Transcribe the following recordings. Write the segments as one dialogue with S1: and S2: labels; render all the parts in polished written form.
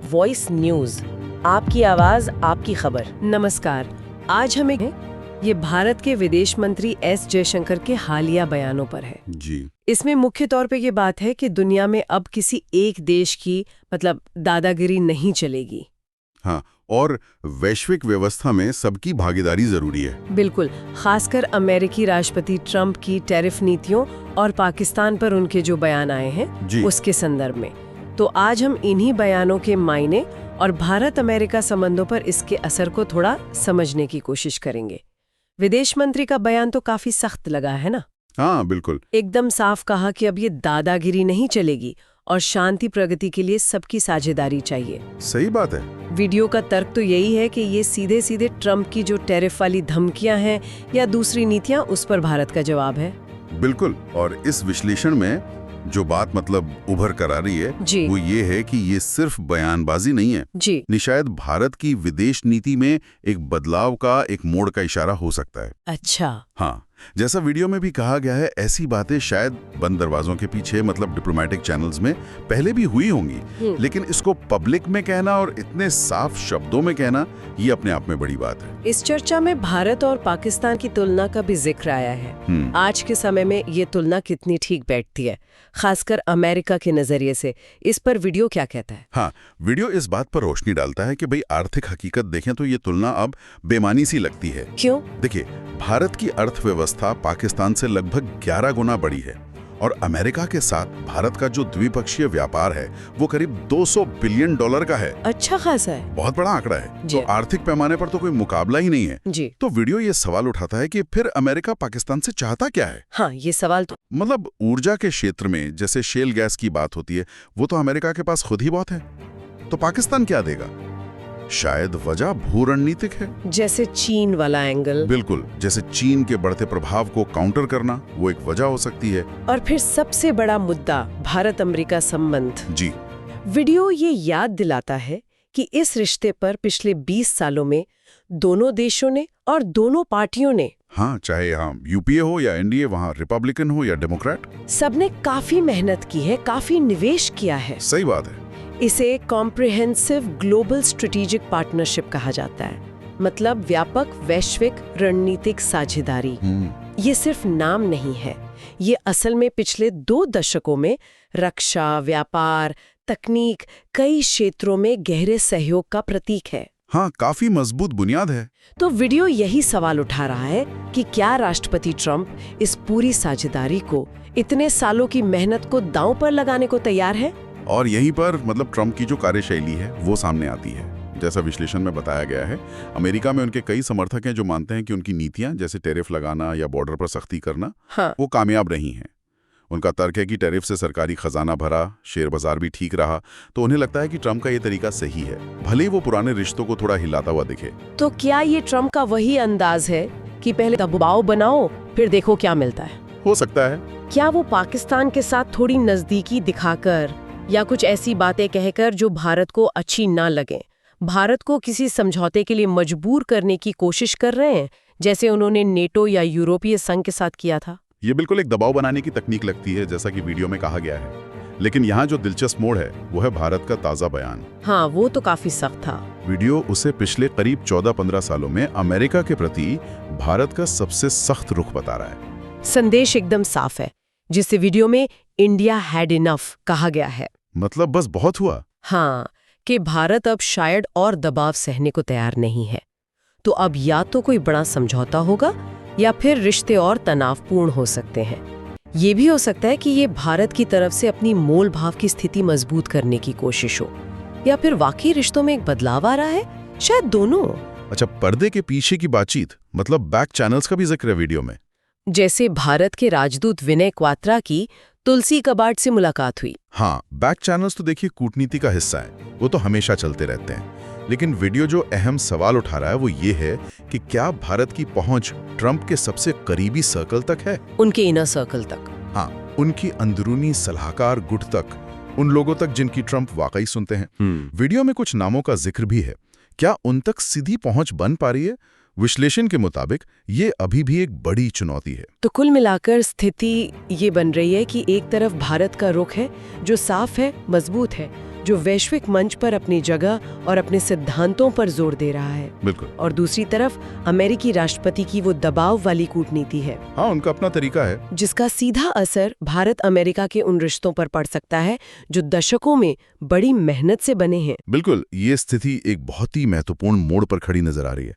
S1: Voice news, आपकी आवाज आपकी खबर। नमस्कार। आज हमें ये भारत के विदेश मंत्री एस जयशंकर के हालिया बयानों पर है
S2: जी।
S1: इसमें मुख्य तौर पे ये बात है कि दुनिया में अब किसी एक देश की दादागिरी नहीं चलेगी।
S2: हाँ, और वैश्विक व्यवस्था में सबकी भागीदारी जरूरी है।
S1: बिल्कुल, खासकर अमेरिकी राष्ट्रपति ट्रंप की टैरिफ नीतियों और पाकिस्तान पर उनके जो बयान आए हैं उसके संदर्भ में। तो आज हम इन्हीं बयानों के मायने और भारत अमेरिका संबंधों पर इसके असर को थोड़ा समझने की कोशिश करेंगे। विदेश मंत्री का बयान तो काफी सख्त लगा है ना?
S2: हाँ बिल्कुल,
S1: एकदम साफ कहा कि अब ये दादागिरी नहीं चलेगी और शांति प्रगति के लिए सबकी साझेदारी चाहिए।
S2: सही बात है।
S1: वीडियो का तर्क तो यही है कि ये सीधे सीधे ट्रंप की जो टैरिफ वाली धमकियां हैं या दूसरी नीतियां, उस पर भारत का जवाब है।
S2: बिल्कुल, और इस विश्लेषण में जो बात उभर कर आ रही है वो ये है कि ये सिर्फ बयानबाजी नहीं है जी। शायद भारत की विदेश नीति में एक बदलाव का, एक मोड़ का इशारा हो सकता है।
S1: अच्छा।
S2: हाँ, जैसा वीडियो में भी कहा गया है, ऐसी बातें शायद बंद दरवाजों के पीछे डिप्लोमेटिक चैनल्स में पहले भी हुई होंगी, लेकिन इसको पब्लिक में कहना और इतने साफ शब्दों में कहना, ये अपने आप में बड़ी बात है।
S1: इस चर्चा में भारत और पाकिस्तान की तुलना का भी जिक्र आया है। आज के समय में ये तुलना कितनी ठीक बैठती है, खासकर अमेरिका के नजरिए से, इस पर वीडियो क्या कहता है?
S2: हाँ, वीडियो इस बात पर रोशनी डालता है कि भाई आर्थिक हकीकत देखें तो ये तुलना अब बेमानी सी लगती है।
S1: क्यों?
S2: देखिए, भारत की अर्थव्यवस्था पाकिस्तान से लगभग 11 गुना बड़ी है और अमेरिका के साथ भारत का जो द्विपक्षीय व्यापार है वो करीब $200 बिलियन का है।
S1: अच्छा खासा है,
S2: बहुत बड़ा आंकड़ा है। तो आर्थिक पैमाने पर तो कोई मुकाबला ही नहीं है
S1: जी।
S2: तो वीडियो ये सवाल उठाता है कि फिर अमेरिका पाकिस्तान से चाहता क्या है?
S1: हाँ, ये सवाल तो
S2: ऊर्जा के क्षेत्र में जैसे शेल गैस की बात होती है, वो तो अमेरिका के पास खुद ही बहुत है, तो पाकिस्तान क्या देगा? शायद वजह भू रणनीतिक है,
S1: जैसे चीन वाला एंगल।
S2: बिल्कुल, जैसे चीन के बढ़ते प्रभाव को काउंटर करना, वो एक वजह हो सकती है।
S1: और फिर सबसे बड़ा मुद्दा, भारत अमेरिका संबंध
S2: जी।
S1: वीडियो ये याद दिलाता है कि इस रिश्ते पर पिछले 20 सालों में दोनों देशों ने और दोनों पार्टियों ने,
S2: हाँ, चाहे यहाँ यूपीए हो या एनडीए, वहाँ रिपब्लिकन हो या डेमोक्रेट, सबने
S1: काफी मेहनत की है, काफी निवेश किया है।
S2: सही बात है।
S1: इसे कॉम्प्रिहेंसिव ग्लोबल स्ट्रेटेजिक पार्टनरशिप कहा जाता है, मतलब व्यापक वैश्विक रणनीतिक साझेदारी। ये सिर्फ नाम नहीं है, ये असल में पिछले 2 दशकों में रक्षा, व्यापार, तकनीक, कई क्षेत्रों में गहरे सहयोग का प्रतीक है।
S2: हाँ, काफी मजबूत बुनियाद है।
S1: तो वीडियो यही सवाल उठा रहा है कि क्या राष्ट्रपति ट्रंप इस पूरी साझेदारी को, इतने सालों की मेहनत को दांव पर लगाने को तैयार है?
S2: और यहीं पर ट्रंप की जो कार्यशैली है वो सामने आती है। जैसा विश्लेषण में बताया गया है, अमेरिका में उनके कई समर्थक हैं जो मानते हैं कि उनकी नीतियां, जैसे टैरिफ लगाना या बॉर्डर पर सख्ती करना, वो कामयाब रही हैं। उनका तर्क है कि टैरिफ से सरकारी खजाना भरा, शेयर बाजार भी ठीक रहा, तो उन्हें लगता है कि ट्रंप का ये तरीका सही है, भले ही वो पुराने रिश्तों को थोड़ा हिलाता हुआ दिखे।
S1: तो क्या ये ट्रंप का वही अंदाज है कि पहले दबाव बनाओ फिर देखो क्या मिलता है?
S2: हो सकता है।
S1: क्या वो पाकिस्तान के साथ थोड़ी नजदीकी दिखाकर या कुछ ऐसी बातें कहकर जो भारत को अच्छी ना लगे, भारत को किसी समझौते के लिए मजबूर करने की कोशिश कर रहे हैं, जैसे उन्होंने नेटो या यूरोपीय संघ के साथ किया था?
S2: ये बिल्कुल एक दबाव बनाने की तकनीक लगती है, जैसा कि वीडियो में कहा गया है। लेकिन यहाँ जो दिलचस्प मोड़ है वो है भारत का ताजा बयान।
S1: हाँ, वो तो काफी सख्त था।
S2: वीडियो उसे पिछले करीब 14-15 सालों में अमेरिका के प्रति भारत का सबसे सख्त रुख बता रहा है।
S1: संदेश एकदम साफ है, जिससे वीडियो में इंडिया हैड इनफ कहा गया है,
S2: बस बहुत हुआ।
S1: हाँ, कि भारत अब शायद और दबाव सहने को तैयार नहीं है। तो अब या तो कोई बड़ा समझौता होगा या फिर रिश्ते और तनावपूर्ण हो सकते हैं। ये भी हो सकता है कि ये भारत की तरफ से अपनी मोल भाव की स्थिति मजबूत करने की कोशिश हो, या फिर वाकई रिश्तों में एक बदलाव आ रहा है, शायद दोनों।
S2: अच्छा, पर्दे के पीछे की बातचीत, बैक चैनल्स का भी जिक्र है वीडियो में।
S1: जैसे भारत के राजदूत विनय क्वात्रा की तुलसी कबाड़ से मुलाकात हुई।
S2: हाँ, बैक चैनल्स तो देखिए कूटनीति का हिस्सा है, वो तो हमेशा चलते रहते हैं। लेकिन वीडियो जो अहम सवाल उठा रहा है वो ये है कि क्या भारत की पहुंच ट्रंप के सबसे करीबी सर्कल तक है,
S1: उनके इनर सर्कल तक।
S2: हाँ, उनकी अंदरूनी सलाहकार गुट तक, उन लोगों तक जिनकी ट्रंप वाकई सुनते हैं। वीडियो में कुछ नामों का जिक्र भी है। क्या उन तक सीधी पहुंच बन पा रही है? विश्लेषण के मुताबिक ये अभी भी एक बड़ी चुनौती है।
S1: तो कुल मिलाकर स्थिति ये बन रही है कि एक तरफ भारत का रुख है जो साफ है, मजबूत है, जो वैश्विक मंच पर अपनी जगह और अपने सिद्धांतों पर जोर दे रहा है।
S2: बिल्कुल।
S1: और दूसरी तरफ अमेरिकी राष्ट्रपति की वो दबाव वाली कूटनीति है।
S2: हाँ, उनका अपना तरीका है,
S1: जिसका सीधा असर भारत अमेरिका के उन रिश्तों पर पड़ सकता है जो दशकों में बड़ी मेहनत से बने हैं।
S2: बिल्कुल। ये स्थिति एक बहुत ही महत्वपूर्ण मोड़ पर खड़ी नजर आ रही है।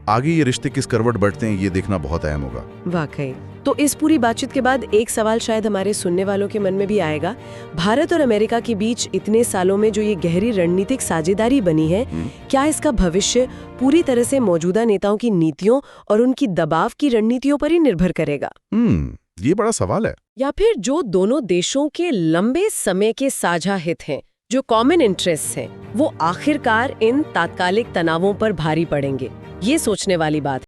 S2: आगे ये रिश्ते किस करवट बढ़ते हैं, ये देखना बहुत अहम होगा।
S1: वाकई। तो इस पूरी बातचीत के बाद एक सवाल शायद हमारे सुनने वालों के मन में भी आएगा, भारत और अमेरिका के बीच इतने सालों में जो ये गहरी रणनीतिक साझेदारी बनी है, क्या इसका भविष्य पूरी तरह से मौजूदा नेताओं की नीतियों और उनकी दबाव की रणनीतियों पर ही निर्भर करेगा?
S2: ये बड़ा सवाल है।
S1: या फिर जो दोनों देशों के लंबे समय के साझा हित हैं, जो कॉमन इंटरेस्ट हैं, वो आखिरकार इन तात्कालिक तनावों पर भारी पड़ेंगे? ये सोचने वाली बात है।